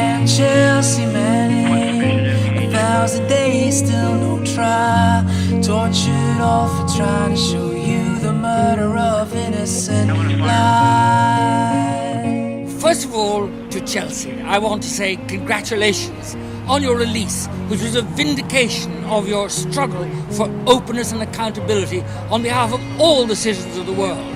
and Chelsea Manning. 1,000 days, still no trial. Tortured all for trying to show you the murder of innocent lives. First of all, to Chelsea, I want to say congratulations on your release, which was a vindication of your struggle for openness and accountability on behalf of all the citizens of the world.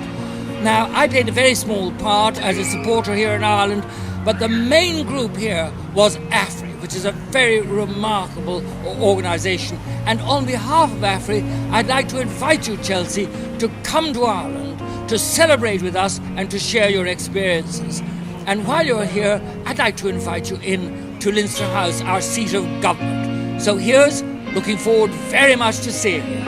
Now, I played a very small part as a supporter here in Ireland, but the main group here was Afri, which is a very remarkable organisation. And on behalf of Afri, I'd like to invite you, Chelsea, to come to Ireland, to celebrate with us and to share your experiences. And while you're here, I'd like to invite you in to Leinster House, our seat of government. So here's looking forward very much to seeing you.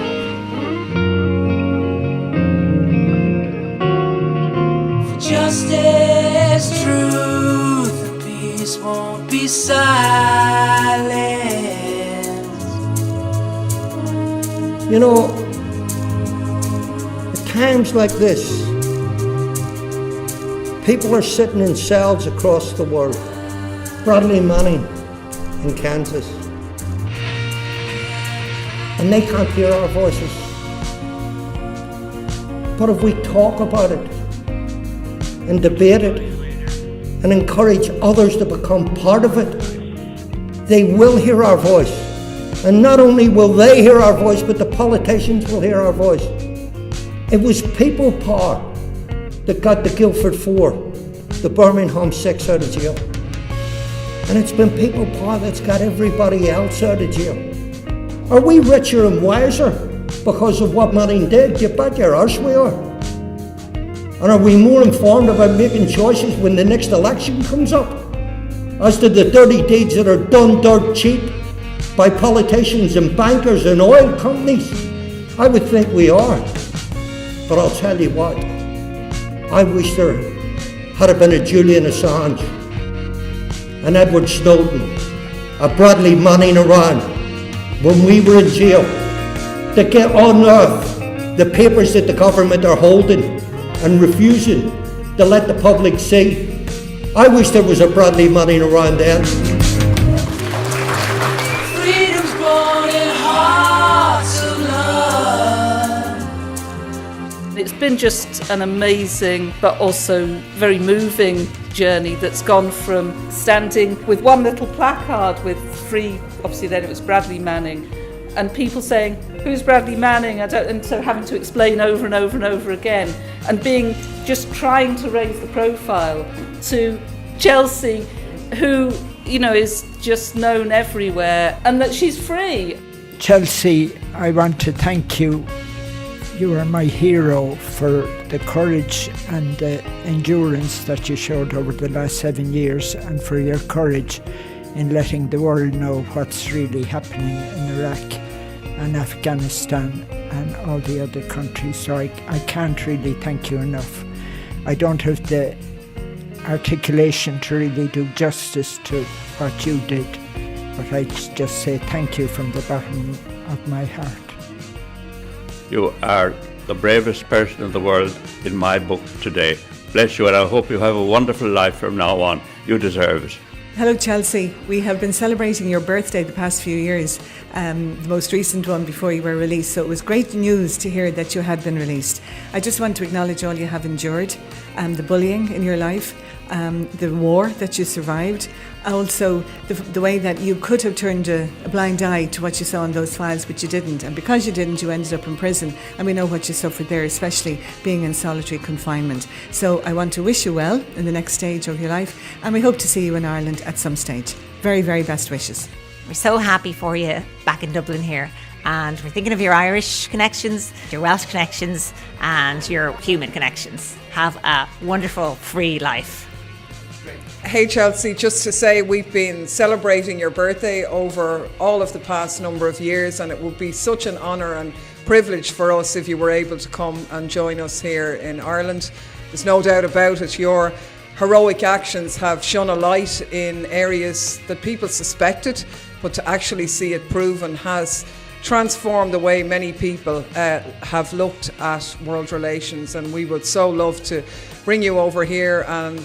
For justice, truth, and peace won't be silent. You know, at times like this, people are sitting in cells across the world. Bradley Manning in Kansas. And they can't hear our voices. But if we talk about it and debate it and encourage others to become part of it, they will hear our voice. And not only will they hear our voice, but the politicians will hear our voice. It was people power that got the Guildford 4, the Birmingham 6 out of jail. And it's been people power that's got everybody else out of jail. Are we richer and wiser because of what Manning did? You bet your arse we are. And are we more informed about making choices when the next election comes up? As to the dirty deeds that are done dirt cheap by politicians and bankers and oil companies? I would think we are. But I'll tell you what, I wish there had been a Julian Assange, an Edward Snowden, a Bradley Manning around when we were in jail to get unearth the papers that the government are holding and refusing to let the public see. I wish there was a Bradley Manning around then. Freedom's born in hearts of love. It's been just an amazing but also very moving journey that's gone from standing with one little placard with free, obviously then it was Bradley Manning, and people saying, who's Bradley Manning? And so having to explain over and over and over again, and being just trying to raise the profile to Chelsea, who, you know, is just known everywhere, and that she's free. Chelsea, I want to thank you. You are my hero for the courage and the endurance that you showed over the last 7 years, and for your courage in letting the world know what's really happening in Iraq and Afghanistan and all the other countries. So I can't really thank you enough. I don't have the articulation to really do justice to what you did, but I just say thank you from the bottom of my heart. You are the bravest person in the world in my book today. Bless you, and I hope you have a wonderful life from now on. You deserve it. Hello Chelsea, we have been celebrating your birthday the past few years, the most recent one before you were released, so it was great news to hear that you had been released. I just want to acknowledge all you have endured, the bullying in your life, the war that you survived, also the way that you could have turned a blind eye to what you saw in those files, but you didn't, and because you didn't, you ended up in prison, and we know what you suffered there, especially being in solitary confinement. So I want to wish you well in the next stage of your life, and we hope to see you in Ireland at some stage. Very, very best wishes. We're so happy for you back in Dublin here, and we're thinking of your Irish connections, your Welsh connections, and your human connections. Have a wonderful, free life. Hey Chelsea, just to say we've been celebrating your birthday over all of the past number of years, and it would be such an honour and privilege for us if you were able to come and join us here in Ireland. There's no doubt about it, your heroic actions have shone a light in areas that people suspected, but to actually see it proven has transformed the way many people have looked at world relations, and we would so love to bring you over here and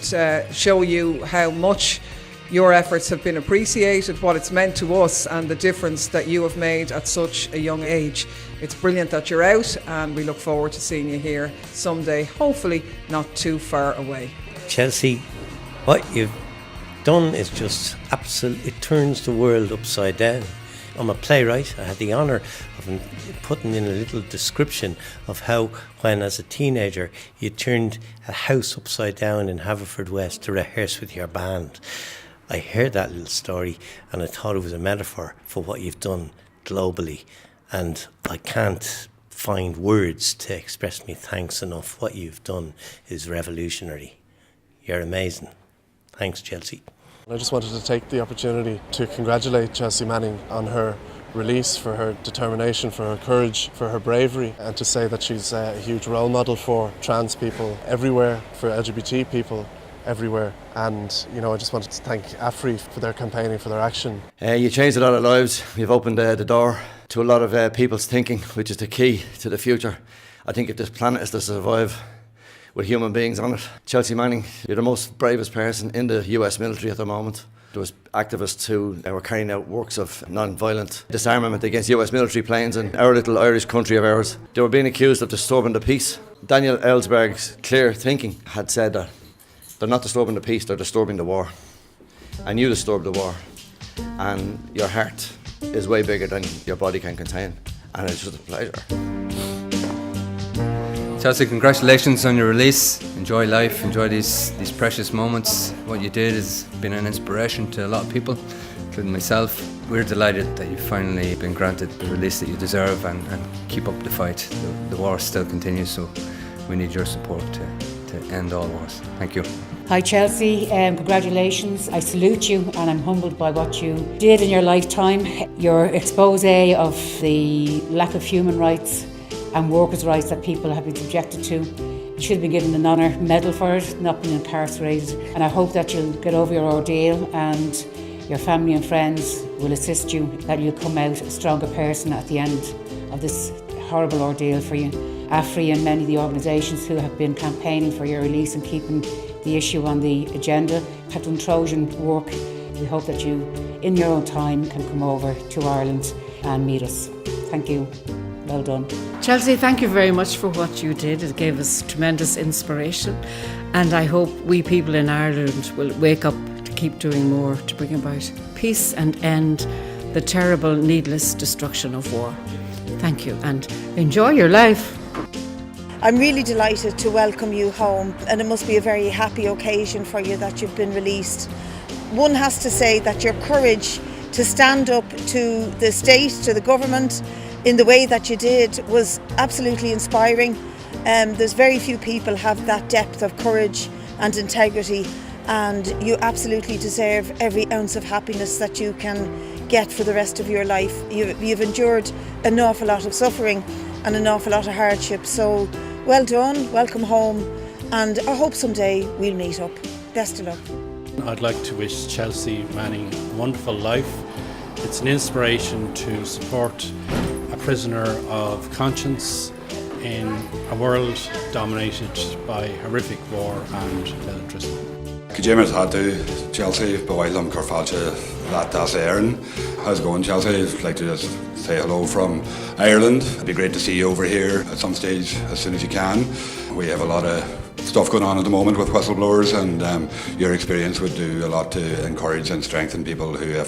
show you how much your efforts have been appreciated, what it's meant to us and the difference that you have made at such a young age. It's brilliant that you're out, and we look forward to seeing you here someday, hopefully not too far away. Chelsea, what you've done is just absolutely, it turns the world upside down. I'm a playwright. I had the honour of putting in a little description of how, when as a teenager, you turned a house upside down in Haverfordwest to rehearse with your band. I heard that little story and I thought it was a metaphor for what you've done globally. And I can't find words to express me thanks enough. What you've done is revolutionary. You're amazing. Thanks, Chelsea. I just wanted to take the opportunity to congratulate Chelsea Manning on her release, for her determination, for her courage, for her bravery, and to say that she's a huge role model for trans people everywhere, for LGBT people everywhere. And, you know, I just wanted to thank Afri for their campaigning, for their action. You changed a lot of lives. You've opened the door to a lot of people's thinking, which is the key to the future. I think if this planet is to survive with human beings on it. Chelsea Manning, you're the most bravest person in the US military at the moment. There was activists who were carrying out works of non-violent disarmament against US military planes in our little Irish country of ours. They were being accused of disturbing the peace. Daniel Ellsberg's clear thinking had said that they're not disturbing the peace, they're disturbing the war. And you disturbed the war. And your heart is way bigger than your body can contain. And it's just a pleasure. Chelsea, congratulations on your release. Enjoy life, enjoy these precious moments. What you did has been an inspiration to a lot of people, including myself. We're delighted that you've finally been granted the release that you deserve, and keep up the fight. The war still continues, so we need your support to end all wars. Thank you. Hi Chelsea, congratulations. I salute you and I'm humbled by what you did in your lifetime. Your expose of the lack of human rights and workers' rights that people have been subjected to. You should have been given an honour medal for it, not been incarcerated. And I hope that you'll get over your ordeal and your family and friends will assist you, that you'll come out a stronger person at the end of this horrible ordeal for you. Afri and many of the organisations who have been campaigning for your release and keeping the issue on the agenda have done Trojan work. We hope that you, in your own time, can come over to Ireland and meet us. Thank you. Well done. Chelsea, thank you very much for what you did. It gave us tremendous inspiration, and I hope we people in Ireland will wake up to keep doing more to bring about peace and end the terrible, needless destruction of war. Thank you, and enjoy your life. I'm really delighted to welcome you home, and it must be a very happy occasion for you that you've been released. One has to say that your courage to stand up to the state, to the government, in the way that you did was absolutely inspiring. There's very few people have that depth of courage and integrity, and you absolutely deserve every ounce of happiness that you can get for the rest of your life. You've endured an awful lot of suffering and an awful lot of hardship, so well done, welcome home, and I hope someday we'll meet up. Best of luck. I'd like to wish Chelsea Manning a wonderful life. It's an inspiration to support a prisoner of conscience in a world dominated by horrific war and militarism. Kajimers had to Chelsea, Boylum, Carfalcha, Latas Aaron. How's it going, Chelsea? I'd like to just say hello from Ireland. It'd be great to see you over here at some stage as soon as you can. We have a lot of stuff going on at the moment with whistleblowers, and your experience would do a lot to encourage and strengthen people who have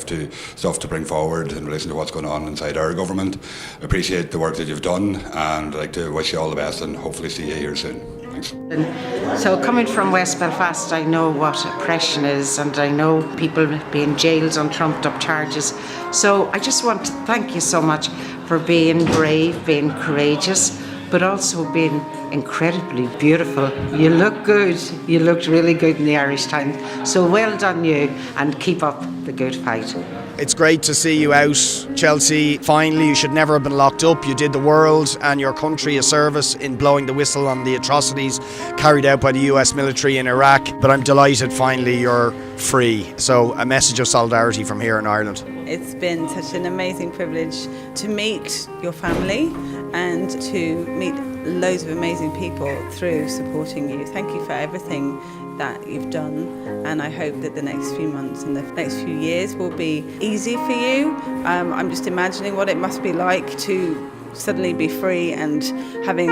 stuff to bring forward in relation to what's going on inside our government. Appreciate the work that you've done, and I'd like to wish you all the best and hopefully see you here soon. Thanks. So coming from West Belfast, I know what oppression is, and I know people being jailed on trumped up charges. So I just want to thank you so much for being brave, being courageous, but also being incredibly beautiful. You look good. You looked really good in the Irish Times. So well done you, and keep up the good fight. It's great to see you out, Chelsea. Finally, you should never have been locked up. You did the world and your country a service in blowing the whistle on the atrocities carried out by the US military in Iraq. But I'm delighted finally you're free. So a message of solidarity from here in Ireland. It's been such an amazing privilege to meet your family and to meet loads of amazing people through supporting you. Thank you for everything that you've done, and I hope that the next few months and the next few years will be easy for you. I'm just imagining what it must be like to suddenly be free and having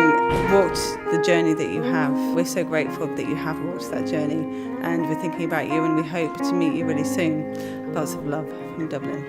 walked the journey that you have. We're so grateful that you have walked that journey, and we're thinking about you, and we hope to meet you really soon. Lots of love from Dublin.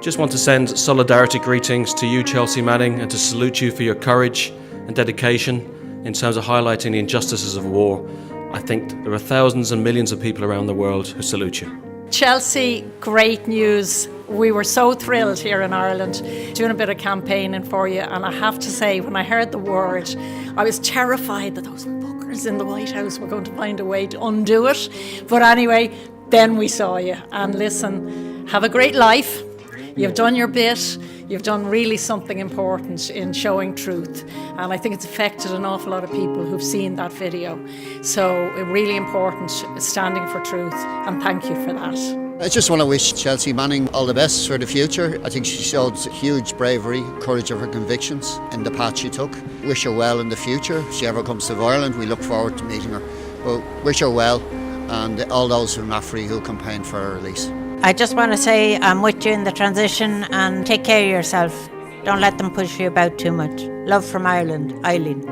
Just want to send solidarity greetings to you, Chelsea Manning, and to salute you for your courage and dedication in terms of highlighting the injustices of war. I think there are thousands and millions of people around the world who salute you. Chelsea, great news. We were so thrilled here in Ireland doing a bit of campaigning for you, and I have to say, when I heard the word, I was terrified that those fuckers in the White House were going to find a way to undo it. But anyway, then we saw you, and listen, have a great life. You've done your bit. You've done really something important in showing truth, and I think it's affected an awful lot of people who've seen that video. So really important, standing for truth, and thank you for that. I just want to wish Chelsea Manning all the best for the future. I think she showed huge bravery, courage of her convictions in the path she took. Wish her well in the future. If she ever comes to Ireland, we look forward to meeting her. Well, wish her well, and all those from Afri who campaigned for her release. I just want to say I'm with you in the transition, and take care of yourself. Don't let them push you about too much. Love from Ireland, Eileen.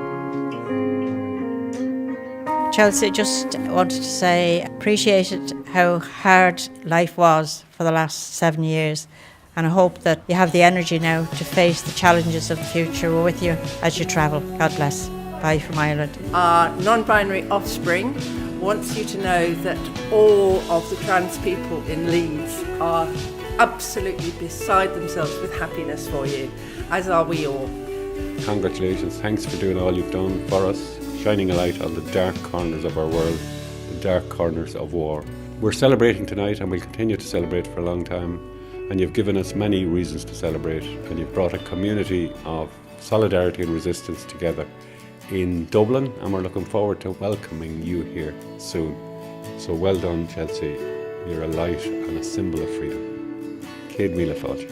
Chelsea, just wanted to say appreciated how hard life was for the last 7 years, and I hope that you have the energy now to face the challenges of the future. We're with you as you travel. God bless. Bye from Ireland. Our non-binary offspring wants you to know that all of the trans people in Leeds are absolutely beside themselves with happiness for you, as are we all. Congratulations, thanks for doing all you've done for us, shining a light on the dark corners of our world, the dark corners of war. We're celebrating tonight, and we'll continue to celebrate for a long time, and you've given us many reasons to celebrate, and you've brought a community of solidarity and resistance together in Dublin, and we're looking forward to welcoming you here soon. So well done, Chelsea. You're a light and a symbol of freedom. Céad míle fáilte.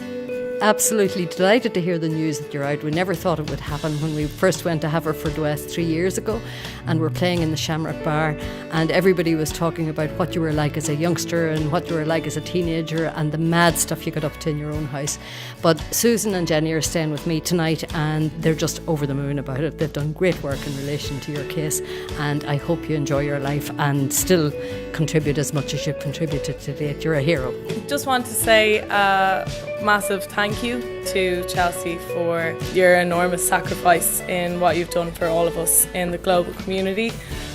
Absolutely delighted to hear the news that you're out. We never thought it would happen when we first went to Haverfordwest 3 years ago, and we're playing in the Shamrock Bar, and everybody was talking about what you were like as a youngster and what you were like as a teenager and the mad stuff you got up to in your own house. But Susan and Jenny are staying with me tonight, and they're just over the moon about it. They've done great work in relation to your case, and I hope you enjoy your life and still contribute as much as you've contributed to date. You're a hero. Just want to say a massive thank you to Chelsea for your enormous sacrifice in what you've done for all of us in the global community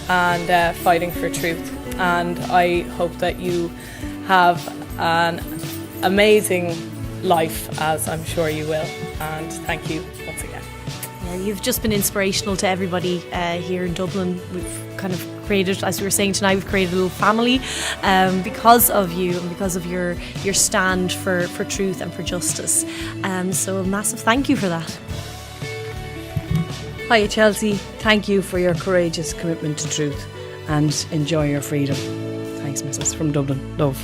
and fighting for truth. And I hope that you have an amazing life, as I'm sure you will. And thank you once again. Yeah, you've just been inspirational to everybody here in Dublin. We've kind of created, as we were saying tonight, we've created a little family because of you and because of your stand for truth and for justice. So a massive thank you for that. Hi Chelsea, thank you for your courageous commitment to truth, and enjoy your freedom. Thanks, Mrs. from Dublin. Love.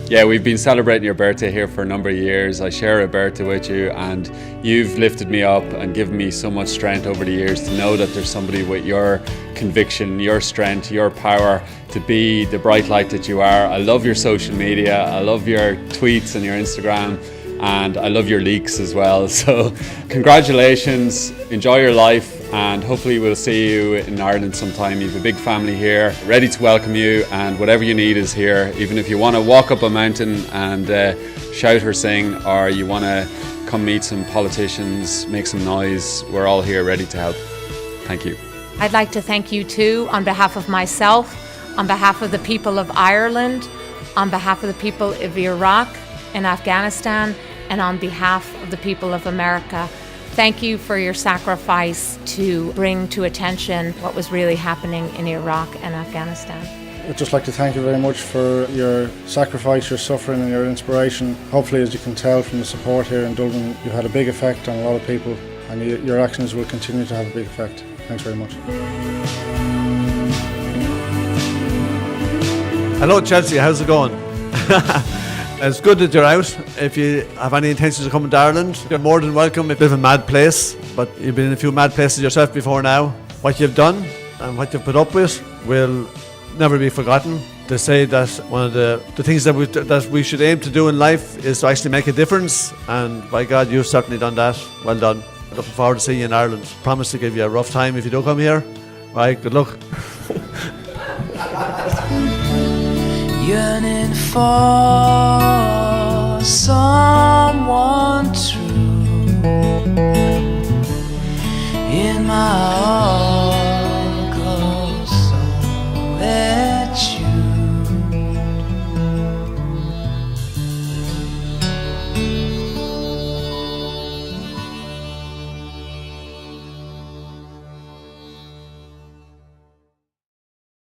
Yeah, we've been celebrating your birthday here for a number of years. I share a birthday with you, and you've lifted me up and given me so much strength over the years to know that there's somebody with your conviction, your strength, your power to be the bright light that you are. I love your social media, I love your tweets and your Instagram, and I love your leaks as well. So congratulations, enjoy your life, and hopefully we'll see you in Ireland sometime. You have a big family here, ready to welcome you, and whatever you need is here. Even if you want to walk up a mountain and shout or sing, or you want to come meet some politicians, make some noise, we're all here ready to help. Thank you. I'd like to thank you too, on behalf of myself, on behalf of the people of Ireland, on behalf of the people of Iraq and Afghanistan, and on behalf of the people of America. Thank you for your sacrifice to bring to attention what was really happening in Iraq and Afghanistan. I'd just like to thank you very much for your sacrifice, your suffering and your inspiration. Hopefully, as you can tell from the support here in Dublin, you've had a big effect on a lot of people, and your actions will continue to have a big effect. Thanks very much. Hello Chelsea, how's it going? It's good that you're out. If you have any intentions of coming to Ireland, you're more than welcome. It's a bit of a mad place, but you've been in a few mad places yourself before now. What you've done and what you've put up with will never be forgotten. They say that one of the things that we should aim to do in life is to actually make a difference, and by God, you've certainly done that. Well done. Looking forward to seeing you in Ireland. Promise to give you a rough time if you do come here. Right, good luck. Yearning for someone true in my